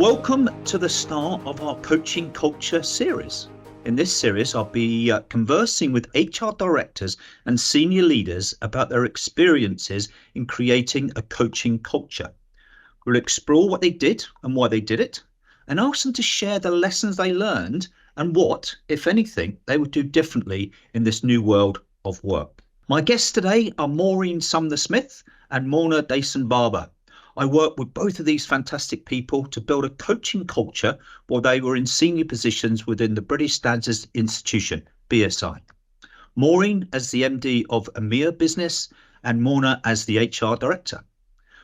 Welcome to the start of our Coaching Culture series. In this series, I'll be conversing with HR directors and senior leaders about their experiences in creating a coaching culture. We'll explore what they did and why they did it, and ask them to share the lessons they learned and what, if anything, they would do differently in this new world of work. My guests today are Maureen Sumner and Morna Dason-Barber. I worked with both of these fantastic people to build a coaching culture while they were in senior positions within the British Standards Institution, BSI. Maureen as the MD of EMEA Business and Morna as the HR Director.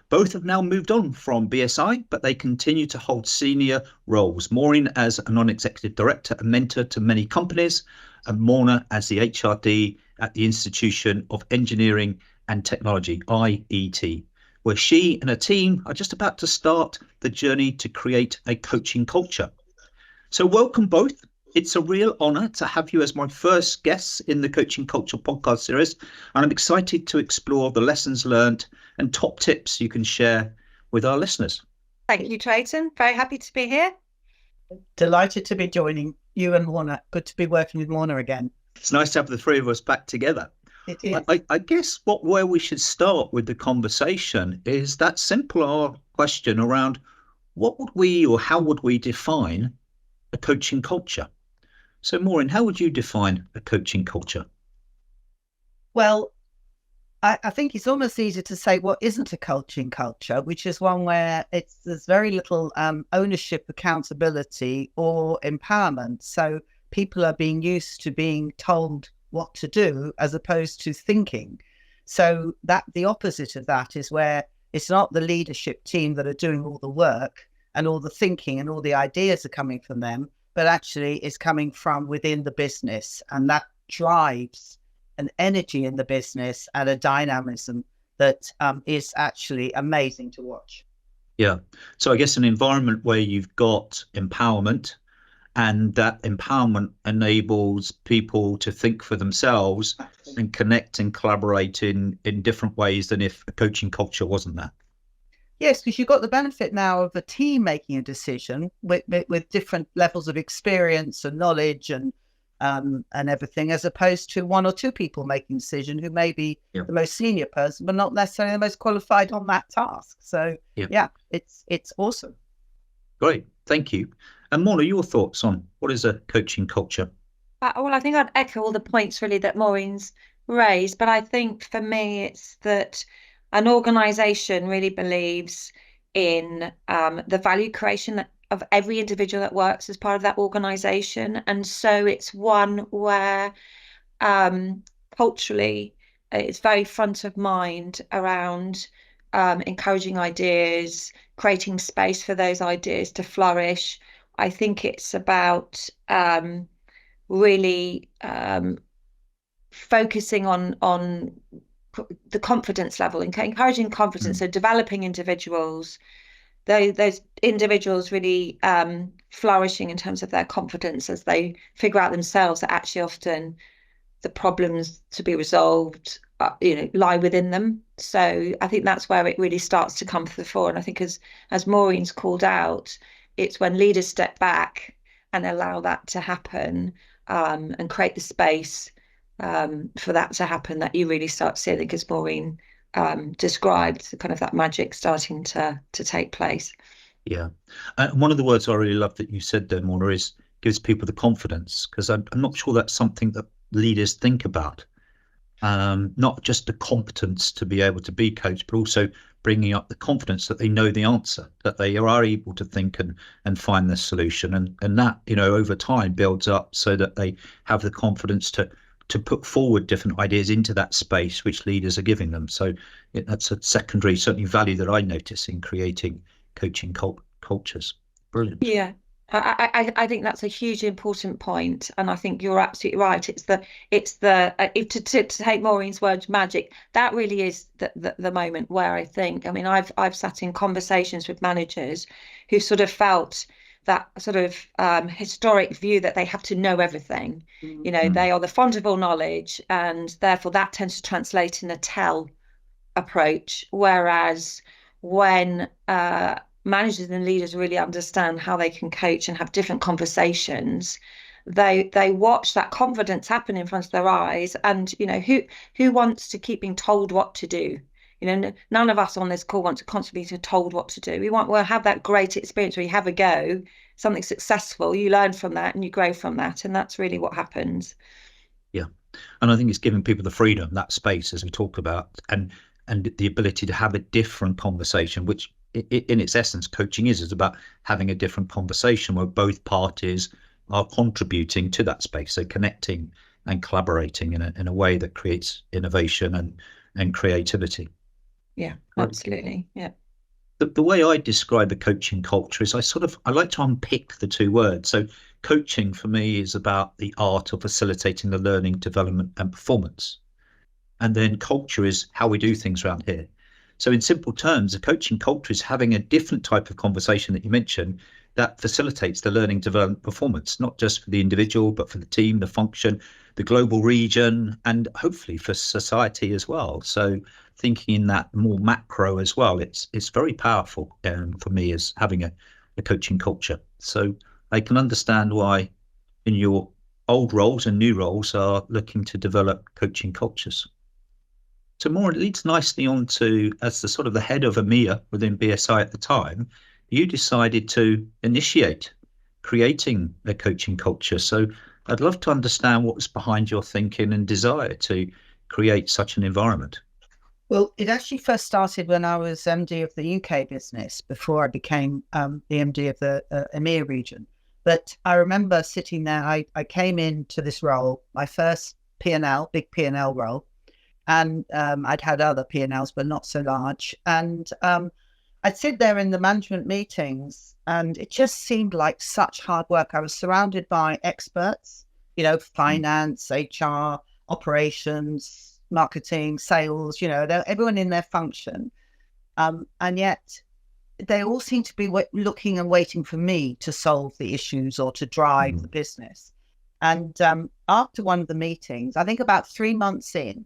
Both have now moved on from BSI, but they continue to hold senior roles. Maureen as a non-executive director and mentor to many companies, and Morna as the HRD at the Institution of Engineering and Technology, IET, where she and her team are just about to start the journey to create a coaching culture. So welcome both. It's a real honour to have you as my first guests in the Coaching Culture podcast series, and I'm excited to explore the lessons learned and top tips you can share with our listeners. Thank you, Trayton. Very happy to be here. Delighted to be joining you and Morna. Good to be working with Morna again. It's nice to have the three of us back together. It is. I guess where we should start with the conversation is that simple question around what would we or how would we define a coaching culture? So Maureen, how would you define a coaching culture? Well, I think it's almost easier to say what isn't a coaching culture, which is one where there's very little ownership, accountability or empowerment. So people are being used to being told what to do as opposed to thinking. So that the opposite of that is where it's not the leadership team that are doing all the work and all the thinking and all the ideas are coming from them, but actually it's coming from within the business, and that drives an energy in the business and a dynamism that is actually amazing to watch. Yeah. So I guess an environment where you've got empowerment, and that empowerment enables people to think for themselves and connect and collaborate in different ways than if a coaching culture wasn't that. Yes, because you've got the benefit now of a team making a decision with different levels of experience and knowledge and everything, as opposed to one or two people making a decision who may be the most senior person, but not necessarily the most qualified on that task. So it's awesome. Great, thank you. And Morna, your thoughts on what is a coaching culture? Well, I think I'd echo all the points really that Maureen's raised, but I think for me it's that an organisation really believes in the value creation of every individual that works as part of that organisation. And so it's one where culturally it's very front of mind around encouraging ideas, creating space for those ideas to flourish. I think it's about really focusing on the confidence level and encouraging confidence, so developing individuals, those individuals really flourishing in terms of their confidence as they figure out themselves that actually often the problems to be resolved lie within them. So I think that's where it really starts to come to the fore. And I think as Maureen's called out, it's when leaders step back and allow that to happen and create the space for that to happen, that you really start seeing it, as Maureen described, kind of that magic starting to take place. Yeah. One of the words I really love that you said there, Morna, is gives people the confidence, because I'm not sure that's something that leaders think about. Not just the competence to be able to be coached, but also bringing up the confidence that they know the answer, that they are able to think and find the solution. And that, over time builds up so that they have the confidence to put forward different ideas into that space which leaders are giving them. So that's a secondary, certainly, value that I notice in creating coaching cultures. Brilliant. Yeah. I think that's a hugely important point, and I think you're absolutely right. It's to take Maureen's words, magic. That really is the moment where I think. I mean, I've sat in conversations with managers who sort of felt that sort of historic view that they have to know everything. They are the font of all knowledge, and therefore that tends to translate in a tell approach. Whereas when managers and leaders really understand how they can coach and have different conversations, they watch that confidence happen in front of their eyes. And who wants to keep being told what to do? None of us on this call want to constantly be told what to do. We'll have that great experience where you have a go, something successful, you learn from that and you grow from that, and that's really what happens. Yeah, and I think it's giving people the freedom, that space, as we talked about, and the ability to have a different conversation, which in its essence coaching is about having a different conversation where both parties are contributing to that space, so connecting and collaborating in a way that creates innovation and creativity. Yeah, absolutely. Yeah. The way I describe a coaching culture is I like to unpick the two words. So coaching for me is about the art of facilitating the learning, development and performance. And then culture is how we do things around here. So in simple terms, a coaching culture is having a different type of conversation that you mentioned that facilitates the learning, development, performance, not just for the individual, but for the team, the function, the global region, and hopefully for society as well. So thinking in that more macro as well, it's very powerful for me as having a coaching culture. So I can understand why in your old roles and new roles are looking to develop coaching cultures. So more, it leads nicely on to, as the sort of the head of EMEA within BSI at the time, you decided to initiate creating a coaching culture. So I'd love to understand what was behind your thinking and desire to create such an environment. Well, it actually first started when I was MD of the UK business before I became the MD of the EMEA region. But I remember sitting there, I came into this role, my first P&L, big P&L role, and I'd had other P&Ls, but not so large. And I'd sit there in the management meetings and it just seemed like such hard work. I was surrounded by experts, finance, HR, operations, marketing, sales, everyone in their function. And yet they all seem to be looking and waiting for me to solve the issues or to drive the business. And after one of the meetings, I think about 3 months in,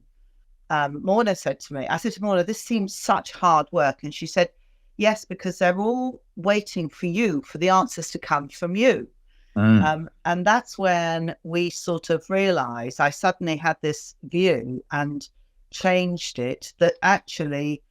Morna said to me, I said to Morna, this seems such hard work. And she said, yes, because they're all waiting for you, for the answers to come from you. And that's when we sort of realized, I suddenly had this view and changed it, that actually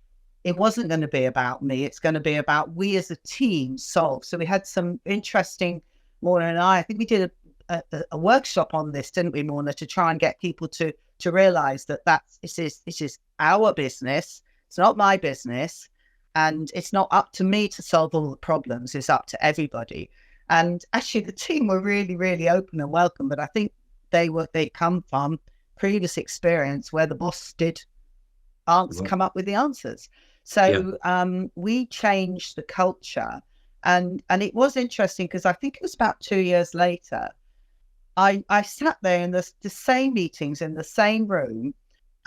it wasn't going to be about me. It's going to be about we as a team solve. So we had some interesting, Morna and I think we did a workshop on this, didn't we, Morna, to try and get people to realize that this is our business. It's not my business. And it's not up to me to solve all the problems. It's up to everybody. And actually the team were really, really open and welcome. But I think they come from previous experience where the boss did come up with the answers. So we changed the culture. And it was interesting because I think it was about 2 years later, I sat there in the same meetings in the same room,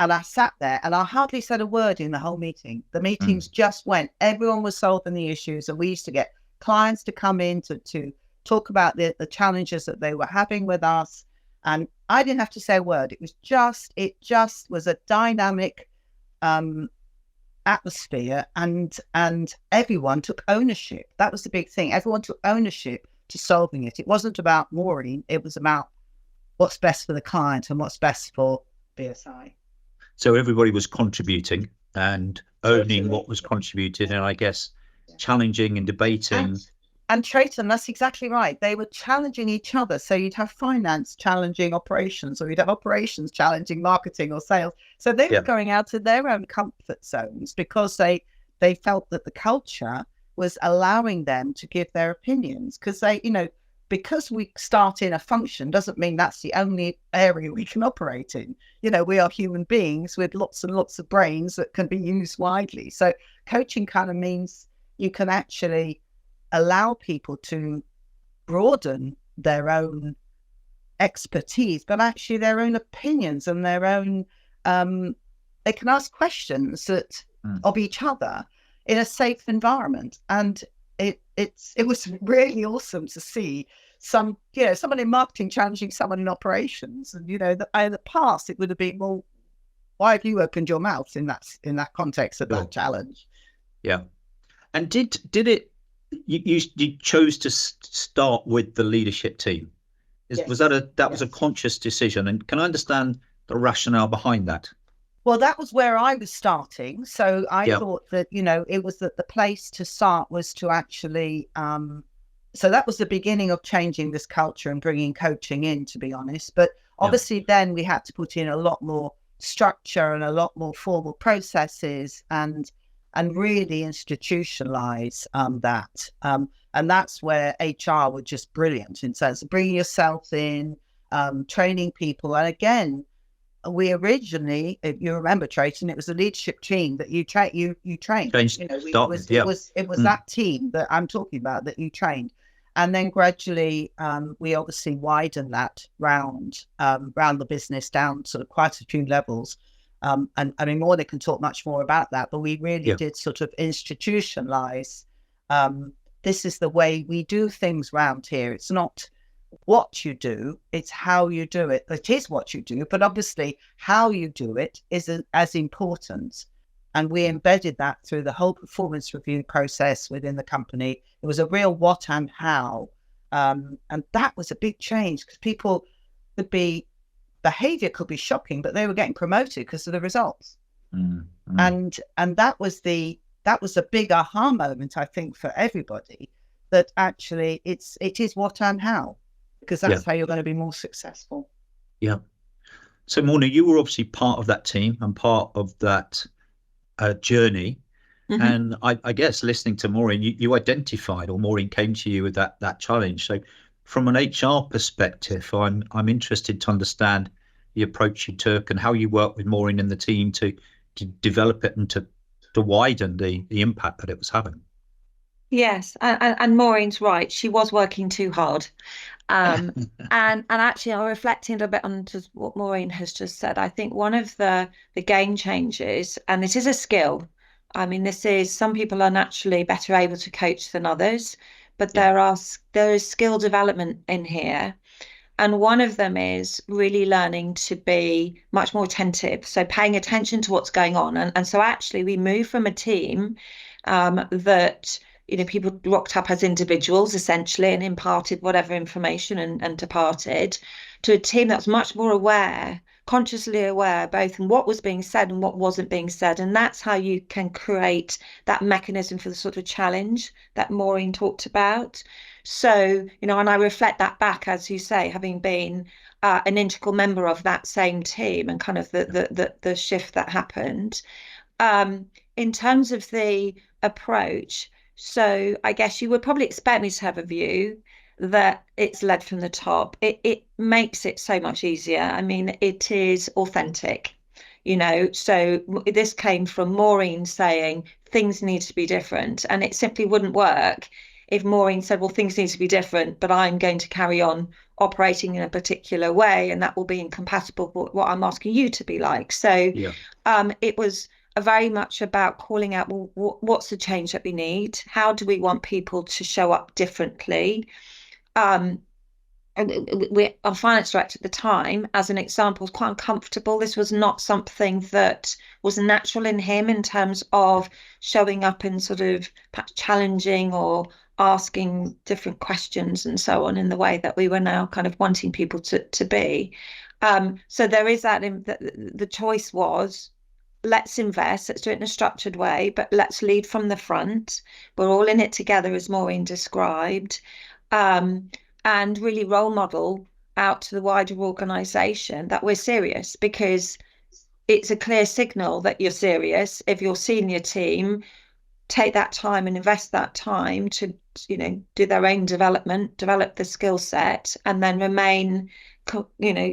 and I sat there and I hardly said a word in the whole meeting. The meetings just went, everyone was solving the issues, and we used to get clients to come in to talk about the challenges that they were having with us. And I didn't have to say a word. It just was a dynamic atmosphere, and everyone took ownership. That was the big thing. Everyone took ownership to solving it. It wasn't about Maureen. It was about what's best for the client and what's best for BSI. So everybody was contributing and owning what was contributed, and I guess challenging and debating. And Trayton, that's exactly right. They were challenging each other. So you'd have finance challenging operations, or you'd have operations challenging marketing or sales. So they were going out of their own comfort zones because they felt that the culture was allowing them to give their opinions, because because we start in a function doesn't mean that's the only area we can operate in. We are human beings with lots and lots of brains that can be used widely. So coaching kind of means you can actually allow people to broaden their own expertise, but actually their own opinions and their own, they can ask questions of each other in a safe environment. And it was really awesome to see someone in marketing challenging someone in operations. And in the past it would have been, well, why have you opened your mouth in that context of that challenge? Yeah. And did it you chose to start with the leadership team. Was a conscious decision? And can I understand the rationale behind that? Well, that was where I was starting. So I thought that, it was that the place to start was to actually, so that was the beginning of changing this culture and bringing coaching in, to be honest. But obviously then we had to put in a lot more structure and a lot more formal processes and really institutionalize that. And that's where HR were just brilliant in terms of bringing yourself in, training people. And again, we originally, if you remember, Trayton, it was a leadership team that you trained. It was that team that I'm talking about that you trained, and then gradually we obviously widened that round the business down sort of quite a few levels. And I mean, Morna can talk much more about that, but we really did sort of institutionalize. This is the way we do things round here. It's not what you do, it's how you do it. It is what you do, but obviously how you do it is as important. And we embedded that through the whole performance review process within the company. It was a real what and how. And that was a big change because people behavior could be shocking, but they were getting promoted because of the results. And that was a big aha moment, I think, for everybody, that actually it is what and how. Because that's how you're going to be more successful. Yeah. So, Morna, you were obviously part of that team and part of that journey. And I guess listening to Maureen, you identified, or Maureen came to you with that challenge. So, from an HR perspective, I'm interested to understand the approach you took and how you worked with Maureen and the team to develop it and to widen the impact that it was having. Yes, and Maureen's right. She was working too hard. And actually, I reflected a bit on just what Maureen has just said. I think one of the game changers, and this is a skill. I mean, some people are naturally better able to coach than others, but there is skill development in here. And one of them is really learning to be much more attentive. So paying attention to what's going on. And so actually we move from a team that people rocked up as individuals essentially and imparted whatever information and departed, to a team that's much more aware, consciously aware, both in what was being said and what wasn't being said. And that's how you can create that mechanism for the sort of challenge that Maureen talked about. So, and I reflect that back, as you say, having been an integral member of that same team and kind of the shift that happened. In terms of the approach, so I guess you would probably expect me to have a view that it's led from the top. It makes it so much easier. I mean, it is authentic, so this came from Maureen saying things need to be different, and it simply wouldn't work if Maureen said, well, things need to be different, but I'm going to carry on operating in a particular way, and that will be incompatible with what I'm asking you to be like. So it was very much about calling out, well, what's the change that we need? How do we want people to show up differently? And our finance director at the time, as an example, was quite uncomfortable. This was not something that was natural in him in terms of showing up and sort of perhaps challenging or asking different questions and so on in the way that we were now kind of wanting people to be. So there is that. The choice was, let's invest, let's do it in a structured way, but let's lead from the front. We're all in it together, as Maureen described, and really role model out to the wider organisation that we're serious, because it's a clear signal that you're serious if your senior team take that time and invest that time to, do their own development, develop the skill set, and then remain,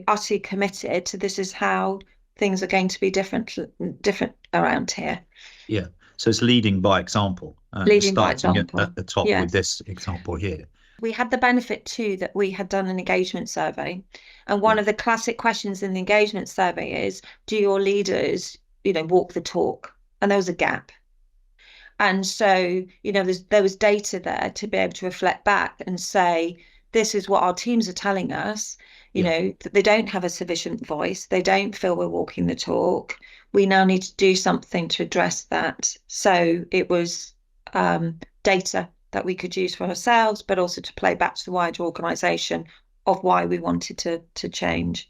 utterly committed to this is how things are going to be different around here. Yeah. So it's leading by example. Leading by example. At the top with this example here. We had the benefit too that we had done an engagement survey. And one of the classic questions in the engagement survey is, do your leaders, walk the talk? And there was a gap. And so, there was data there to be able to reflect back and say, this is what our teams are telling us, that they don't have a sufficient voice. They don't feel we're walking the talk. We now need to do something to address that. So it was data that we could use for ourselves, but also to play back to the wider organisation of why we wanted to change.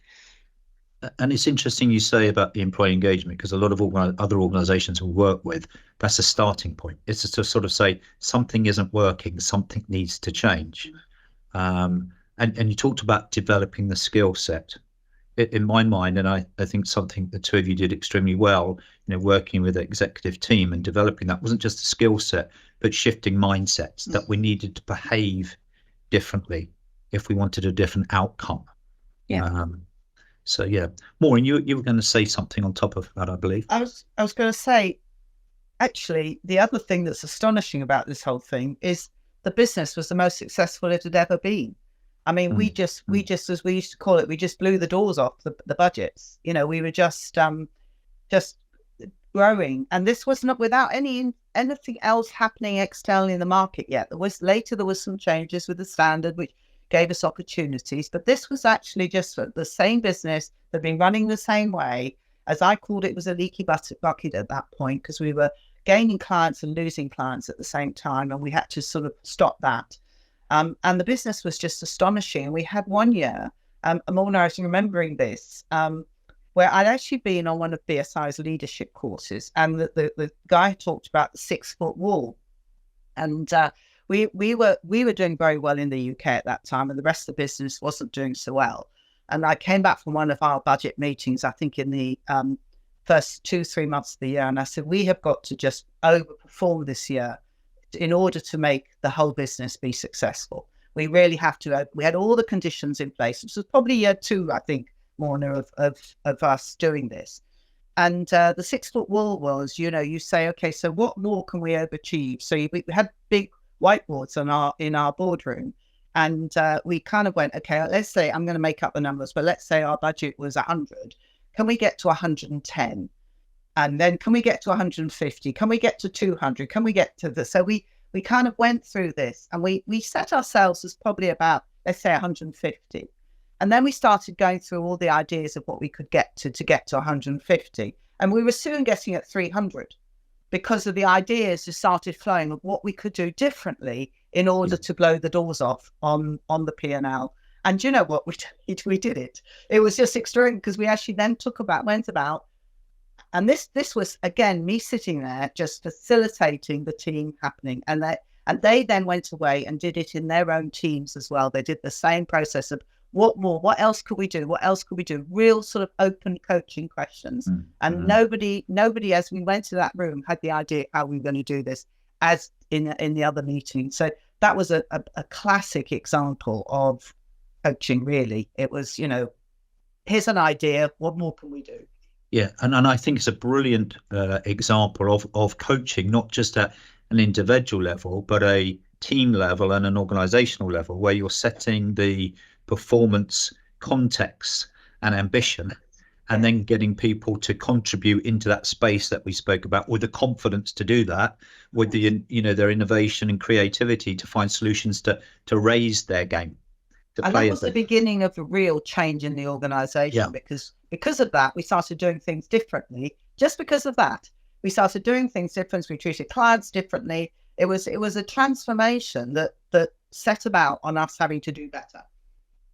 And it's interesting you say about the employee engagement, because a lot of other organisations we work with, that's a starting point. It's just to sort of say something isn't working, something needs to change. And you talked about developing the skill set. In my mind, and I think something the two of you did extremely well, working with the executive team and developing that wasn't just a skill set, but shifting mindsets that we needed to behave differently if we wanted a different outcome. Yeah. So yeah, Maureen, you were going to say something on top of that, I believe. I was going to say, actually, the other thing that's astonishing about this whole thing is the business was the most successful it had ever been. I mean, we just, as we used to call it, we just blew the doors off the budgets. We were just growing, and this was not without anything else happening externally in the market yet. There was some changes with the standard, which gave us opportunities, but this was actually just the same business that had been running the same way. As I called it, was a leaky bucket at that point, because we were gaining clients and losing clients at the same time, and we had to sort of stop that. And the business was just astonishing. We had one year, Morna, I was remembering this, where I'd actually been on one of BSI's leadership courses, and the guy talked about the 6-foot wall. And we were doing very well in the UK at that time, and the rest of the business wasn't doing so well. And I came back from one of our budget meetings, I think in the first 2-3 months of the year, and I said, we have got to just overperform this year in order to make the whole business be successful. We really have to. We had all the conditions in place. This was probably year 2, I think, Morna, of us doing this. And the 6-foot wall was, you say, okay, so what more can we overachieve? So we had big whiteboards in our boardroom, and we kind of went, okay, let's say, I'm going to make up the numbers, but let's say our budget was 100. Can we get to 110? And then can we get to 150? Can we get to 200? Can we get to this? So we kind of went through this, and we set ourselves as probably about, let's say, 150. And then we started going through all the ideas of what we could get to get to 150. And we were soon getting at 300 because of the ideas that started flowing of what we could do differently in order to blow the doors off on the P&L. And you know what? We did it. It was just extraordinary, because we actually then went about, and this was, again, me sitting there just facilitating the team happening. And they then went away and did it in their own teams as well. They did the same process of what more, what else could we do? What else could we do? Real sort of open coaching questions. And nobody, as we went to that room, had the idea how we were going to do this, as in the other meeting. So that was a classic example of coaching, really. It was, here's an idea, what more can we do? Yeah, and I think it's a brilliant example of coaching, not just at an individual level, but a team level and an organisational level, where you're setting the performance context and ambition, and then getting people to contribute into that space that we spoke about, with the confidence to do that, with the their innovation and creativity to find solutions to raise their game. And that was the beginning of a real change in the organisation, because of that, we started doing things differently. Just because of that, we started doing things differently. We treated clients differently. It was a transformation that set about on us having to do better.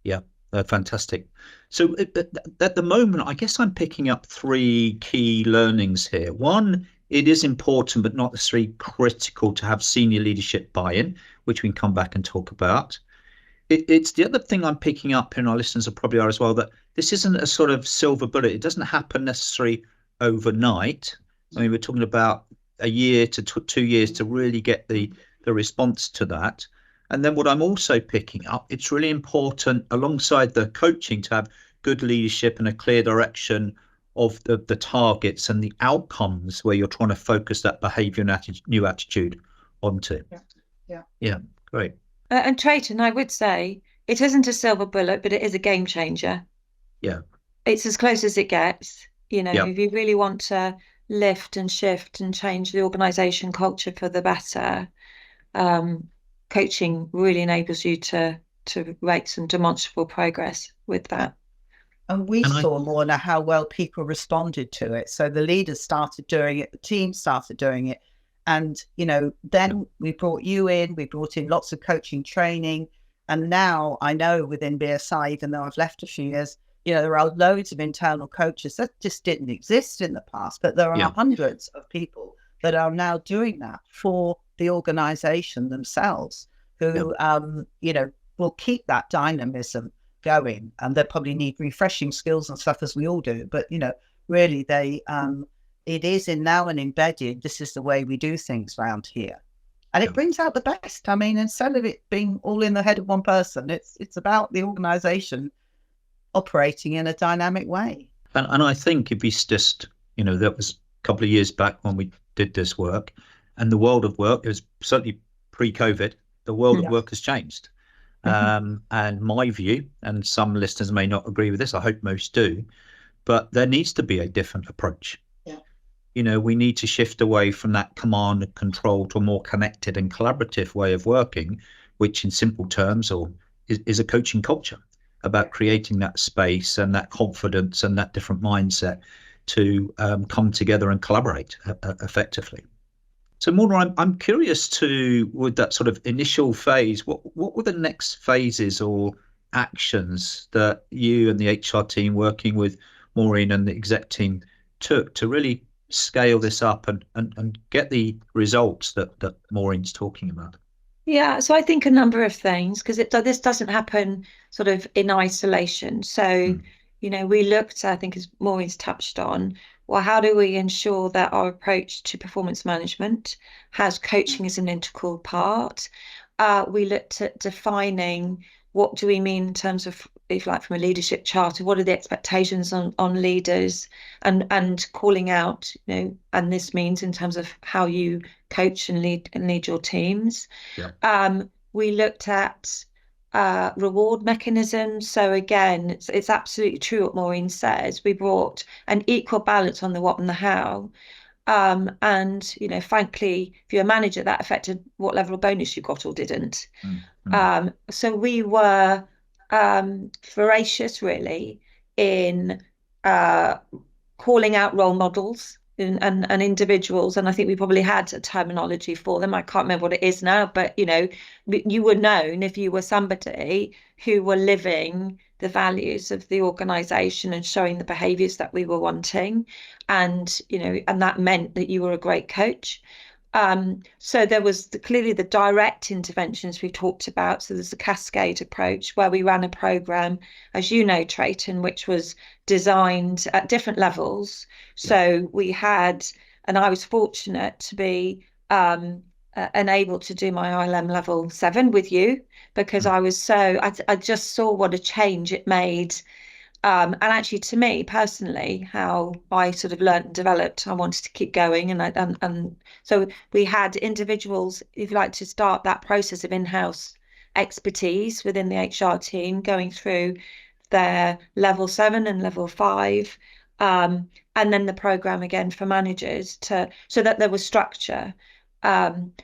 Yeah, fantastic. So at the moment, I guess I'm picking up 3 key learnings here. One, it is important, but not necessarily critical, to have senior leadership buy-in, which we can come back and talk about. It's the other thing I'm picking up, and our listeners probably are as well, that this isn't a sort of silver bullet. It doesn't happen necessarily overnight. I mean, we're talking about a year to 2 years to really get the response to that. And then what I'm also picking up, it's really important, alongside the coaching, to have good leadership and a clear direction of the targets and the outcomes, where you're trying to focus that behaviour and new attitude onto. Yeah, great. And Trayton, I would say, it isn't a silver bullet, but it is a game changer. Yeah. It's as close as it gets. If you really want to lift and shift and change the organisation culture for the better, coaching really enables you to make some demonstrable progress with that. And we saw, Morna, how well people responded to it. So the leaders started doing it, the team started doing it, And, then we brought you in, we brought in lots of coaching training. And now I know within BSI, even though I've left a few years, there are loads of internal coaches that just didn't exist in the past, but there are hundreds of people that are now doing that for the organisation themselves who, will keep that dynamism going. And they probably need refreshing skills and stuff, as we all do. But, really it is now and embedded. This is the way we do things around here. And it brings out the best. I mean, instead of it being all in the head of one person, it's about the organisation operating in a dynamic way. And I think if we just, that was a couple of years back when we did this work, and the world of work is certainly pre-COVID, the world of work has changed. And my view, and some listeners may not agree with this, I hope most do, but there needs to be a different approach. We need to shift away from that command and control to a more connected and collaborative way of working, which in simple terms is a coaching culture, about creating that space and that confidence and that different mindset to come together and collaborate effectively. So Morna, I'm curious with that sort of initial phase, what were the next phases or actions that you and the HR team working with Maureen and the exec team took to really scale this up and get the results that Maureen's talking about? Yeah, so I think a number of things, because this doesn't happen sort of in isolation. So, we looked, I think, as Maureen's touched on, well, how do we ensure that our approach to performance management has coaching as an integral part? We looked at defining what do we mean in terms of, if you like, from a leadership charter, what are the expectations on leaders, and calling out, and this means in terms of how you coach and lead your teams. We looked at reward mechanisms. So again, it's absolutely true what Maureen says. We brought an equal balance on the what and the how. And frankly, if you're a manager, that affected what level of bonus you got or didn't. So we were voracious really in calling out role models and individuals, and I think we probably had a terminology for them. I can't remember what it is now, but you were known if you were somebody who were living the values of the organization and showing the behaviors that we were wanting, and and that meant that you were a great coach. So there was clearly the direct interventions we've talked about. So there's a cascade approach where we ran a program, as you know, Trayton, which was designed at different levels. So we had, and I was fortunate to be enabled to do my ILM level 7 with you, because I just saw what a change it made. And actually, to me personally, how I sort of learned and developed, I wanted to keep going. And so we had individuals, if you like, to start that process of in-house expertise within the HR team, going through their level 7 and level 5, and then the program again for managers so that there was structure.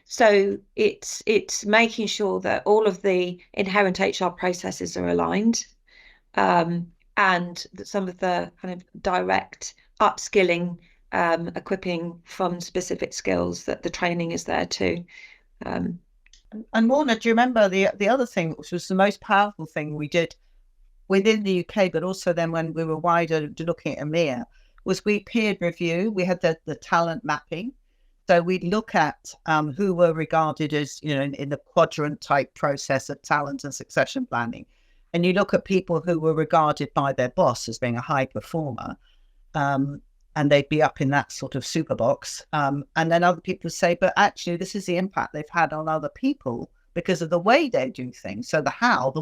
So it's making sure that all of the inherent HR processes are aligned. And that some of the kind of direct upskilling, equipping from specific skills, that the training is there too. And Morna, do you remember the other thing, which was the most powerful thing we did within the UK, but also then when we were wider looking at EMEA, was we peer review. We had the talent mapping. So we'd look at who were regarded as, in the quadrant type process of talent and succession planning. And you look at people who were regarded by their boss as being a high performer, and they'd be up in that sort of super box. And then other people would say, but actually, this is the impact they've had on other people because of the way they do things. So the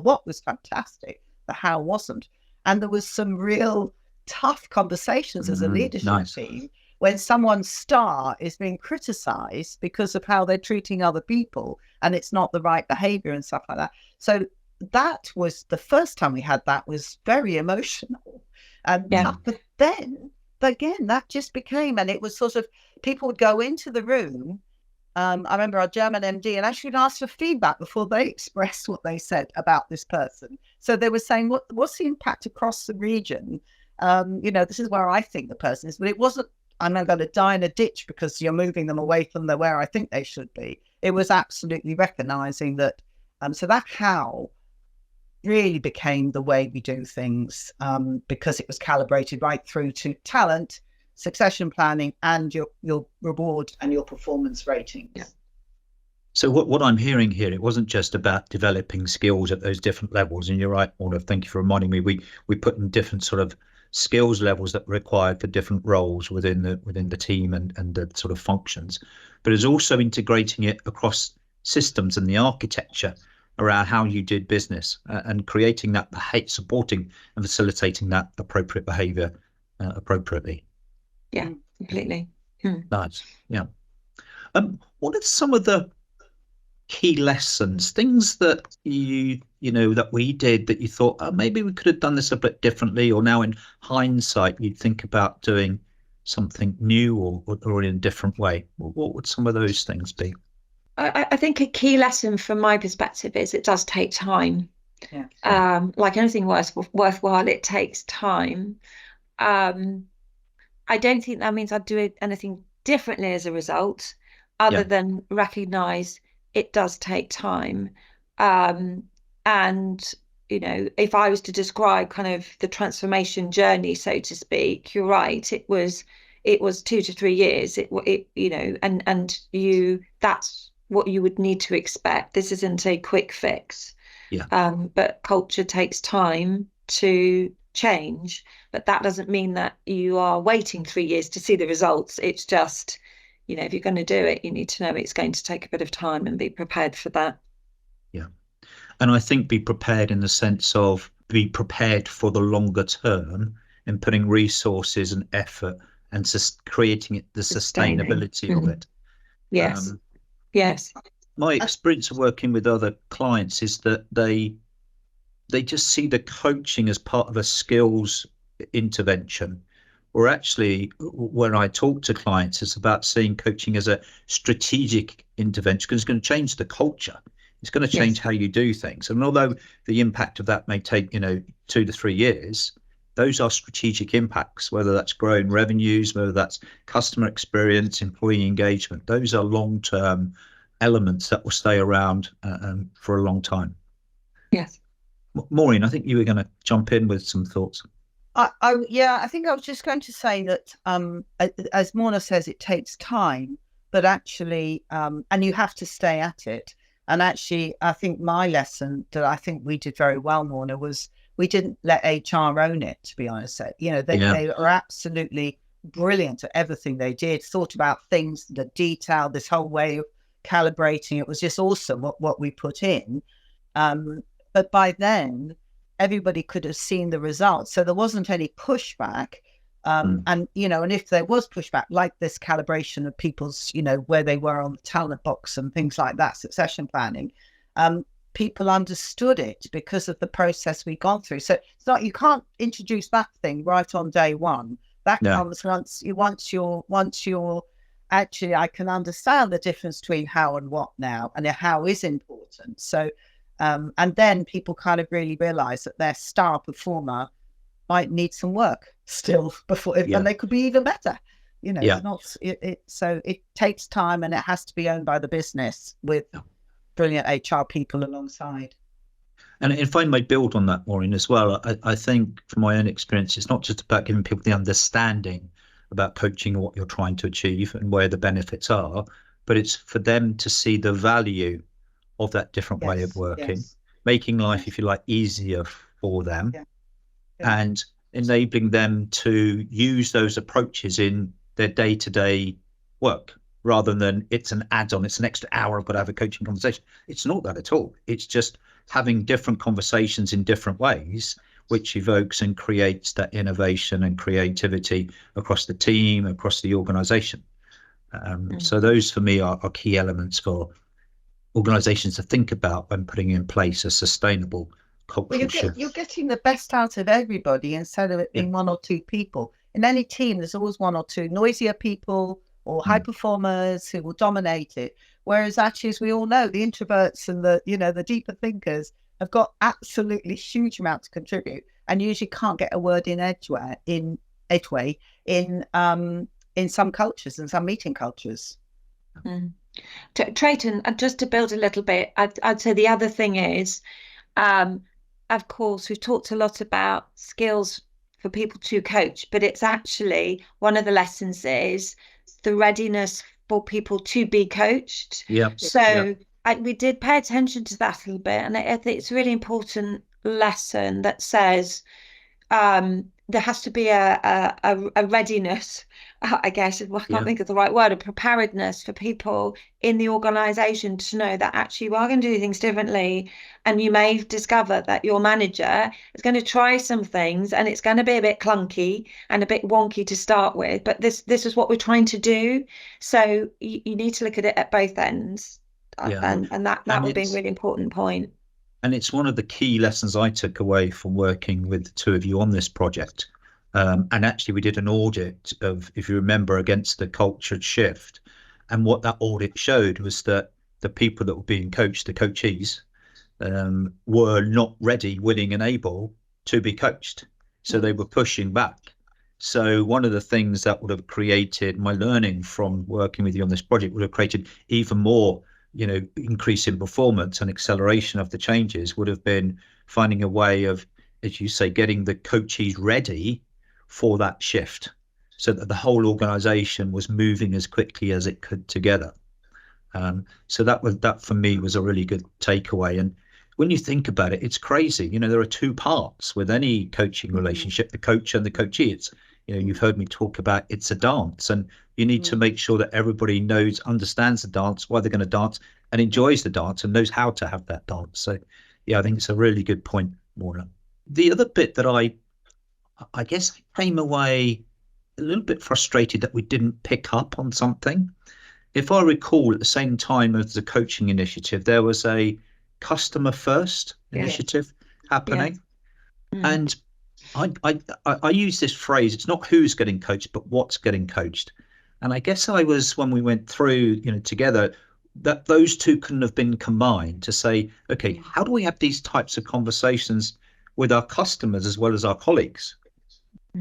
what was fantastic, the how wasn't. And there was some real tough conversations as a leadership team when someone's star is being criticized because of how they're treating other people, and it's not the right behavior and stuff like that. So that was the first time we had that, was very emotional and tough. But then again, that just became, and it was sort of, people would go into the room. I remember our German MD, and actually asked for feedback before they expressed what they said about this person. So they were saying, what's the impact across the region? This is where I think the person is, but it wasn't I'm not going to die in a ditch because you're moving them away from where I think they should be. It was absolutely recognizing that. So that how really became the way we do things, because it was calibrated right through to talent, succession planning, and your reward and your performance ratings. Yeah. So what I'm hearing here, it wasn't just about developing skills at those different levels. And you're right, Morna, thank you for reminding me. We put in different sort of skills levels that were required for different roles within the team and the sort of functions. But it's also integrating it across systems and the architecture around how you did business, and creating that, supporting and facilitating that appropriate behaviour appropriately. Yeah, completely. Nice. Yeah. What are some of the key lessons, things that you know that we did that you thought, oh, maybe we could have done this a bit differently, or now in hindsight you'd think about doing something new or in a different way? What would some of those things be? I think a key lesson from my perspective is it does take time. Yeah. Like anything worthwhile, it takes time. I don't think that means I'd do anything differently as a result, other than recognize it does take time. And, you know, if I was to describe kind of the transformation journey, so to speak, you're right. It was 2 to 3 years. It you know, and that's what you would need to expect. This isn't a quick fix. But culture takes time to change, but that doesn't mean that you are waiting 3 years to see the results. It's just, you know, if you're going to do it, you need to know it's going to take a bit of time and be prepared for that. Yeah. And I think be prepared in the sense of be prepared for the longer term and putting resources and effort and creating it, the sustainability of it. Yes. Yes. My experience of working with other clients is that they just see the coaching as part of a skills intervention, or actually when I talk to clients, it's about seeing coaching as a strategic intervention, because it's going to change the culture. It's going to change how you do things. And although the impact of that may take, 2 to 3 years, those are strategic impacts, whether that's growing revenues, whether that's customer experience, employee engagement. Those are long-term elements that will stay around for a long time. Yes. Maureen, I think you were going to jump in with some thoughts. I think I was just going to say that, as Morna says, it takes time, but actually, and you have to stay at it. And actually, I think my lesson that I think we did very well, Morna, was we didn't let HR own it, to be honest. They are absolutely brilliant at everything they did, thought about things, the detail, this whole way of calibrating. It was just awesome what we put in. But by then, everybody could have seen the results. So there wasn't any pushback. And if there was pushback, like this calibration of people's, where they were on the talent box and things like that, succession planning, people understood it because of the process we've gone through. So it's not, you can't introduce that thing right on day one. That comes once you're actually, I can understand the difference between how and what now, and how is important. So, and then people kind of really realize that their star performer might need some work still before, and they could be even better. So it takes time, and it has to be owned by the business with brilliant HR people alongside. And if I may build on that, Maureen, as well, I think from my own experience, it's not just about giving people the understanding about coaching or what you're trying to achieve and where the benefits are, but it's for them to see the value of that different way of working, making life, if you like, easier for them, and enabling them to use those approaches in their day-to-day work, rather than it's an add-on, it's an extra hour I've got to have a coaching conversation. It's not that at all. It's just having different conversations in different ways, which evokes and creates that innovation and creativity across the team, across the organization. So those for me are key elements for organizations to think about when putting in place a sustainable cultural shift. You're getting the best out of everybody instead of it being one or two people. In any team, there's always one or two noisier people or high performers who will dominate it. Whereas actually, as we all know, the introverts and the deeper thinkers have got absolutely huge amount to contribute, and usually can't get a word in edgeway in in some cultures and some meeting cultures. Trayton, just to build a little bit, I'd say the other thing is, of course, we've talked a lot about skills for people to coach, but it's actually one of the lessons is the readiness for people to be coached. So we did pay attention to that a little bit, and I think it's a really important lesson that says there has to be a readiness, I guess, I can't think of the right word, a preparedness for people in the organisation to know that actually we are going to do things differently, and you may discover that your manager is going to try some things and it's going to be a bit clunky and a bit wonky to start with, but this is what we're trying to do. So you need to look at it at both ends, and that would be a really important point. And it's one of the key lessons I took away from working with the two of you on this project. And actually, we did an audit of, if you remember, against the culture shift. And what that audit showed was that the people that were being coached, the coachees, were not ready, willing and able to be coached. So they were pushing back. So one of the things that would have created my learning from working with you on this project would have created even more increase in performance and acceleration of the changes would have been finding a way of, as you say, getting the coachees ready for that shift so that the whole organization was moving as quickly as it could together. So that for me was a really good takeaway. And when you think about it, it's crazy. There are two parts with any coaching relationship, the coach and the coachee. It's, you've heard me talk about it's a dance, and you need to make sure that everybody understands the dance, why they're going to dance, and enjoys the dance and knows how to have that dance. So, I think it's a really good point, Morna. The other bit that I guess I came away a little bit frustrated that we didn't pick up on something. If I recall, at the same time as the coaching initiative, there was a customer first initiative happening. And I use this phrase, it's not who's getting coached, but what's getting coached. And I guess when we went through, together, that those two couldn't have been combined to say, okay, how do we have these types of conversations with our customers as well as our colleagues?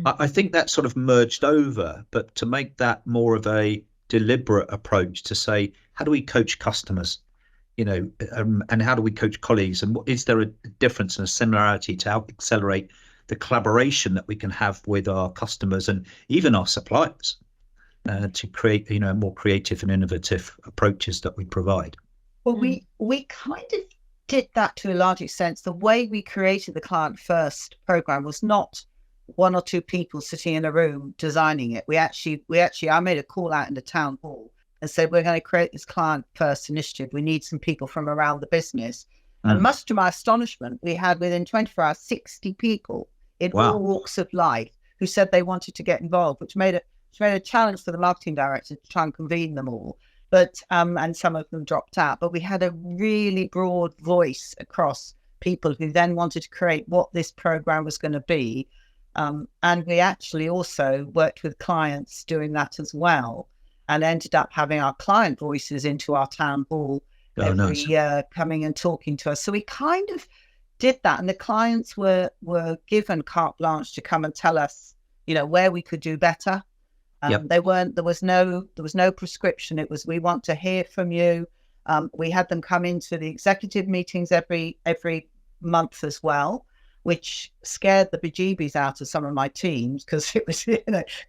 I think that sort of merged over, but to make that more of a deliberate approach to say, how do we coach customers? And how do we coach colleagues? And is there a difference and a similarity to help accelerate the collaboration that we can have with our customers and even our suppliers to create, more creative and innovative approaches that we provide? Well, we kind of did that to a large extent. The way we created the Client First program was not one or two people sitting in a room designing it. I made a call out in the town hall and said, we're going to create this Client First initiative. We need some people from around the business. And much to my astonishment, we had within 24 hours, 60 people in all walks of life who said they wanted to get involved, which made a challenge for the marketing director to try and convene them all. But and some of them dropped out. But we had a really broad voice across people who then wanted to create what this program was going to be. And we actually also worked with clients doing that as well, and ended up having our client voices into our town hall every year, coming and talking to us. So we kind of did that, and the clients were given carte blanche to come and tell us, where we could do better. There was no prescription. It was, we want to hear from you. We had them come into the executive meetings every month as well, which scared the bejeebies out of some of my teams, because it was,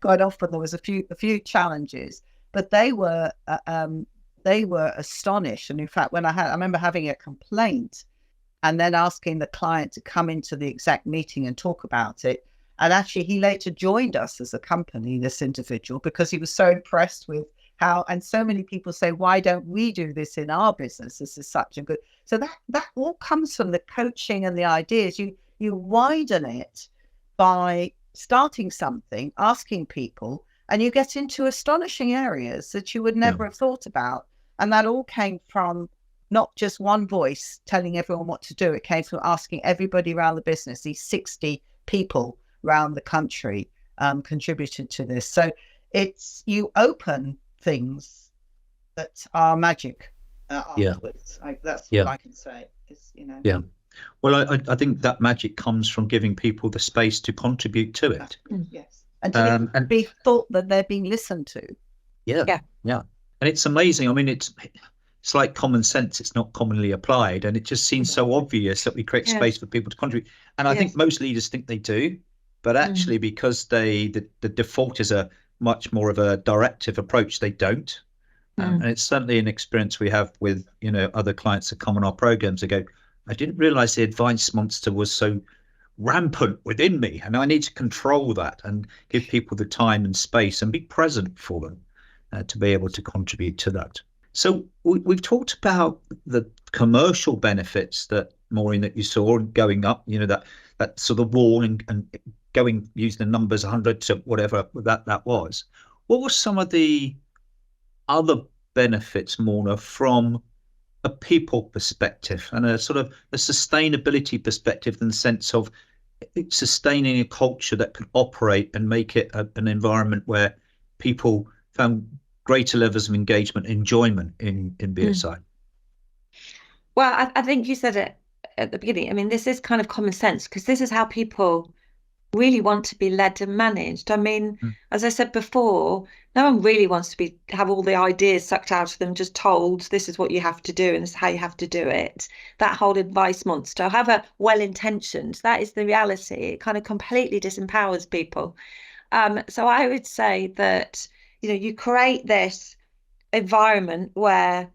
quite often there was a few challenges, but they were astonished. And in fact, I remember having a complaint and then asking the client to come into the exec meeting and talk about it. And actually, he later joined us as a company, this individual, because he was so impressed with how, and so many people say, why don't we do this in our business? This is such a good, so that all comes from the coaching and the ideas. You widen it by starting something, asking people, and you get into astonishing areas that you would never have thought about. And that all came from not just one voice telling everyone what to do. It came from asking everybody around the business. These 60 people around the country contributed to this. So you open things that are magic afterwards. That's what I can say. Well, I think that magic comes from giving people the space to contribute to it. Yes. and to And be thought that they're being listened to. yeah. And it's amazing. I mean, it's like common sense. It's not commonly applied, and it just seems so obvious that we create space for people to contribute. And I think most leaders think they do, but actually, because the default is a much more of a directive approach, they don't. And it's certainly an experience we have with other clients that come on our programs. They go, I didn't realize the advice monster was so rampant within me, and I need to control that and give people the time and space and be present for them to be able to contribute to that. So we've talked about the commercial benefits that, Maureen, that you saw going up, that sort of wall and going, using the numbers 100 to whatever that was. What were some of the other benefits, Morna, from a people perspective and a sort of a sustainability perspective, in the sense of sustaining a culture that can operate and make it an environment where people found greater levels of engagement, enjoyment in BSI? Well, I think you said it at the beginning. I mean, this is kind of common sense, because this is how people really want to be led and managed. I mean, as I said before, no one really wants to have all the ideas sucked out of them, just told this is what you have to do and this is how you have to do it. That whole advice monster, however well-intentioned, that is the reality. It kind of completely disempowers people. So I would say that, you create this environment where,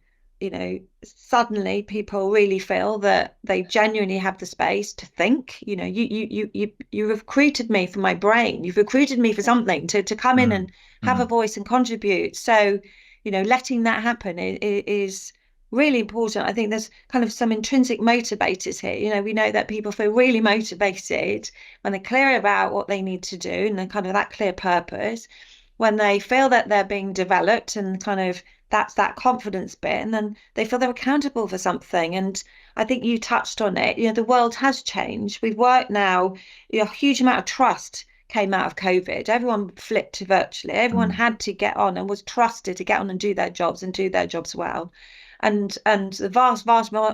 suddenly people really feel that they genuinely have the space to think. You recruited me for my brain. You've recruited me for something to come in and have a voice and contribute. So, letting that happen is really important. I think there's kind of some intrinsic motivators here. We know that people feel really motivated when they're clear about what they need to do and then kind of that clear purpose, when they feel that they're being developed and kind of that's that confidence bit, and then they feel they're accountable for something. And I think you touched on it. The world has changed. We've worked now, a huge amount of trust came out of COVID. Everyone flipped to virtually. Everyone had to get on and was trusted to get on and do their jobs well. And the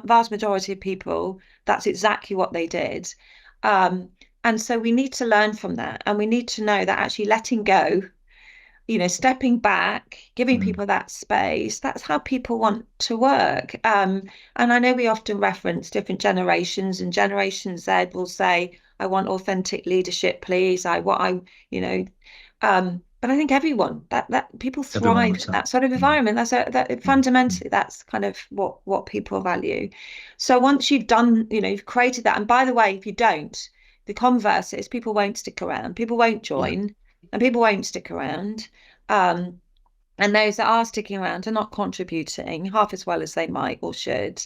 vast majority of people, that's exactly what they did. And so we need to learn from that, and we need to know that actually letting go, stepping back, giving people that space, that's how people want to work. And I know we often reference different generations, and Generation Z will say, I want authentic leadership, please. But I think everyone, that people thrive in that sort of environment. Fundamentally, that's kind of what people value. So once you've done, you've created that, and by the way, if you don't, the converse is people won't stick around, people won't join, and people won't stick around. And those that are sticking around are not contributing half as well as they might or should.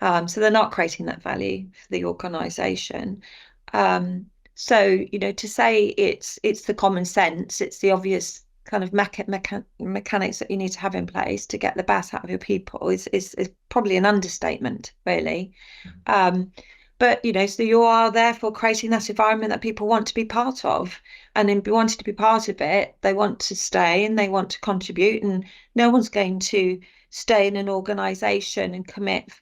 So they're not creating that value for the organisation. So, to say it's the common sense, it's the obvious kind of mechanics that you need to have in place to get the best out of your people is probably an understatement, really. But, so you are therefore creating that environment that people want to be part of. And in wanting to be part of it, they want to stay and they want to contribute. And no one's going to stay in an organisation and commit,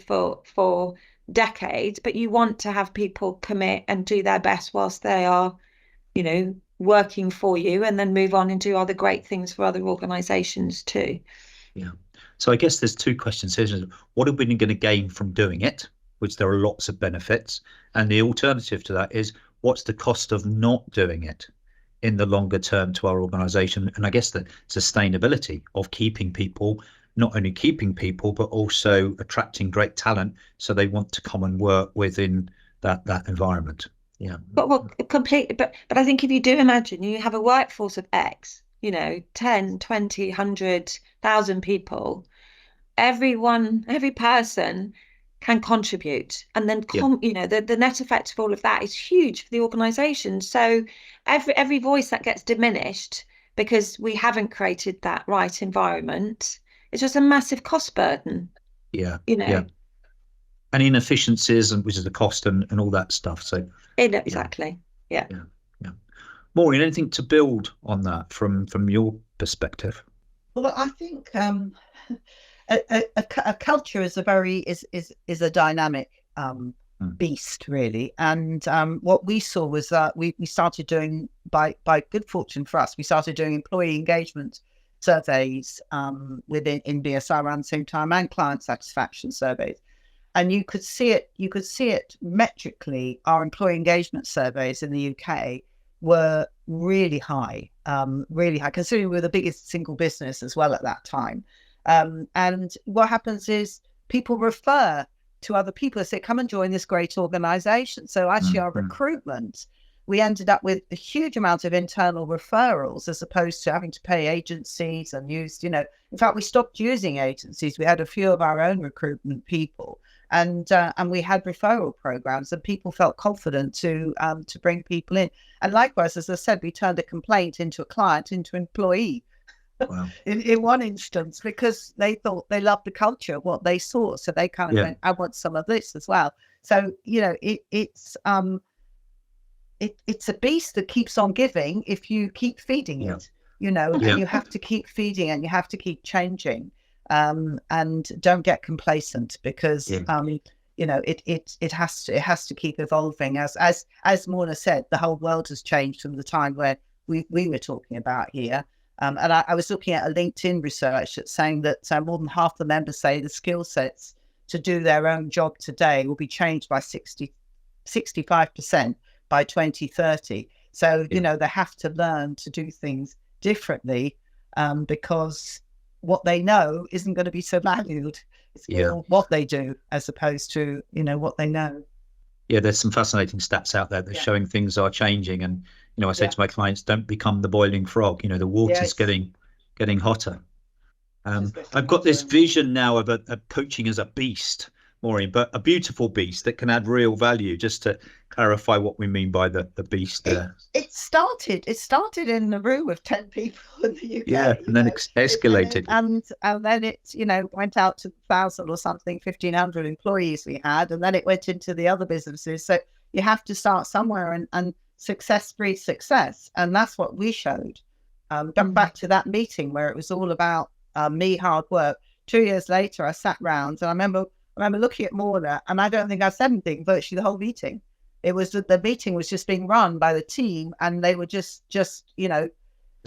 for decades. But you want to have people commit and do their best whilst they are, working for you, and then move on and do other great things for other organisations too. Yeah. So I guess there's two questions here. What are we going to gain from doing it? Which there are lots of benefits. And the alternative to that is, what's the cost of not doing it in the longer term to our organisation? And I guess the sustainability of keeping people, not only keeping people, but also attracting great talent so they want to come and work within that environment. Yeah. Well, completely. But I think if you do imagine you have a workforce of X, 10, 20, 100,000 people, every person can contribute, and then the net effect of all of that is huge for the organisation. So every voice that gets diminished because we haven't created that right environment, it's just a massive cost burden. And inefficiencies, and which is the cost and all that stuff. So exactly. Yeah. Maureen, anything to build on that from your perspective? Well, I think a culture is a dynamic beast, really. And what we saw was that we started doing, by good fortune for us, we started doing employee engagement surveys in BSI around the same time, and client satisfaction surveys. And you could see it metrically. Our employee engagement surveys in the UK were really high, considering we were the biggest single business as well at that time. And what happens is people refer to other people and say, come and join this great organisation. So actually our recruitment, we ended up with a huge amount of internal referrals as opposed to having to pay agencies and used, in fact, we stopped using agencies. We had a few of our own recruitment people, and we had referral programs, and people felt confident to bring people in. And likewise, as I said, we turned a complaint into a client, into an employee. Wow. in one instance, because they thought they loved the culture, what they saw. So they kind of went, I want some of this as well. So, it's a beast that keeps on giving if you keep feeding it, and you have to keep feeding and you have to keep changing, and don't get complacent, because, it has to keep evolving. As Morna said, the whole world has changed from the time where we were talking about here. And I was looking at a LinkedIn research that's saying that more than half the members say the skill sets to do their own job today will be changed by 65% by 2030. So, they have to learn to do things differently, because what they know isn't going to be so valued. It's what they do as opposed to, what they know. Yeah, there's some fascinating stats out there that are showing things are changing. And, I say to my clients, don't become the boiling frog. The water's getting hotter. I've got this vision now of a coaching as a beast, Maureen, but a beautiful beast that can add real value. Just to clarify what we mean by the beast there. It started in the room of 10 people in the UK. Yeah, and then escalated. And then it, went out to 1,000 or something, 1,500 employees we had, and then it went into the other businesses. So you have to start somewhere, and success breeds success. And that's what we showed. Going back to that meeting where it was all about me, hard work. 2 years later, I sat round, and I remember looking at Morna, and I don't think I said anything virtually the whole meeting. It was that the meeting was just being run by the team, and they were just it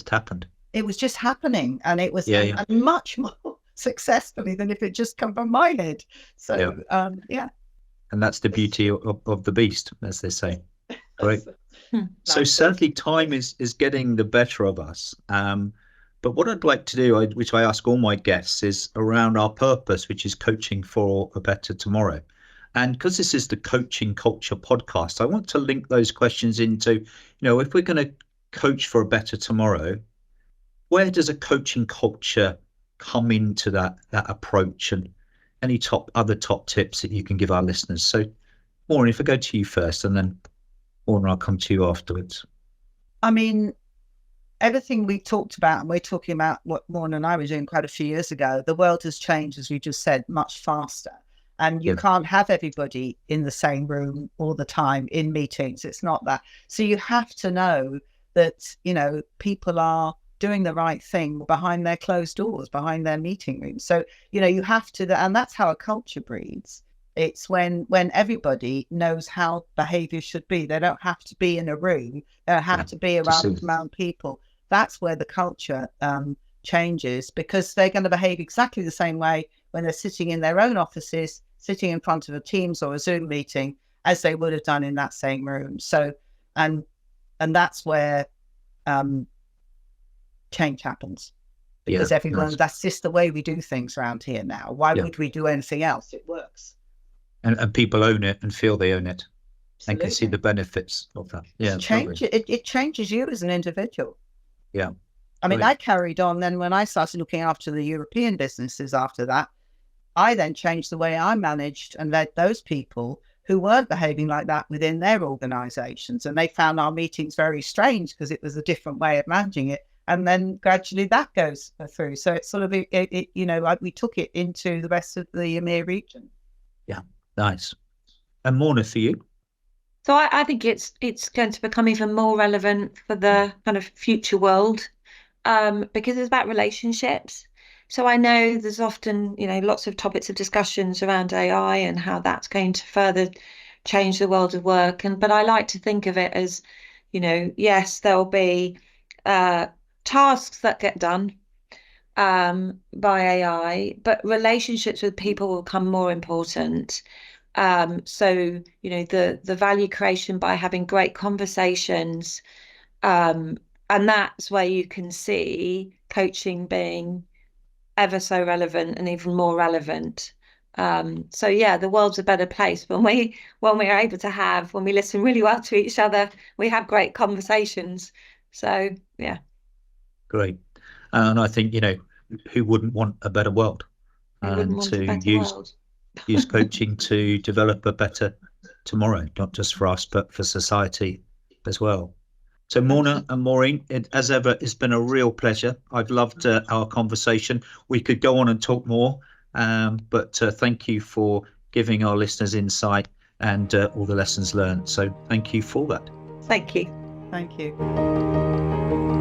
happened. It was just happening, and it was much more successfully than if it just come from my head. So and that's the beauty of the beast, as they say. Great. So certainly time is getting the better of us. But what I'd like to do, which I ask all my guests, is around our purpose, which is coaching for a better tomorrow. And because this is the Coaching Culture podcast, I want to link those questions into, if we're going to coach for a better tomorrow, where does a coaching culture come into that approach, and any other top tips that you can give our listeners? So, Maureen, if I go to you first, and then Morna, I'll come to you afterwards. I mean, everything we talked about, and we're talking about what Morna and I were doing quite a few years ago, the world has changed, as we just said, much faster. And you can't have everybody in the same room all the time in meetings. It's not that. So you have to know that, people are doing the right thing behind their closed doors, behind their meeting rooms. So, you have to, and that's how a culture breeds. It's when everybody knows how behavior should be. They don't have to be in a room. They don't have to be around people. That's where the culture changes, because they're going to behave exactly the same way when they're sitting in their own offices, sitting in front of a Teams or a Zoom meeting, as they would have done in that same room. So, and that's where change happens, because everyone, that's just the way we do things around here now. Why would we do anything else? It works. And people own it and feel they own it. Absolutely. And can see the benefits of that. Yeah, it changes you as an individual. Yeah. I mean, I carried on then when I started looking after the European businesses after that. I then changed the way I managed and led those people who weren't behaving like that within their organisations. And they found our meetings very strange because it was a different way of managing it. And then gradually that goes through. So it's sort of, we took it into the rest of the EMEA region. Yeah, nice. And Morna, for you? So I think it's going to become even more relevant for the kind of future world, because it's about relationships. So I know there's often, lots of topics of discussions around AI and how that's going to further change the world of work. But I like to think of it as, yes, there'll be tasks that get done by AI, but relationships with people will become more important. So, the value creation by having great conversations, and that's where you can see coaching being ever so relevant and even more relevant. So yeah, the world's a better place when we're able to when we listen really well to each other, we have great conversations. So yeah. Great. And I think, who wouldn't want a better world? Who wouldn't want a better world? Use coaching to develop a better tomorrow, not just for us, but for society as well. So Morna and Maureen, as ever, it's been a real pleasure. I've loved our conversation. We could go on and talk more, but thank you for giving our listeners insight and all the lessons learned. So thank you for that. Thank you. Thank you.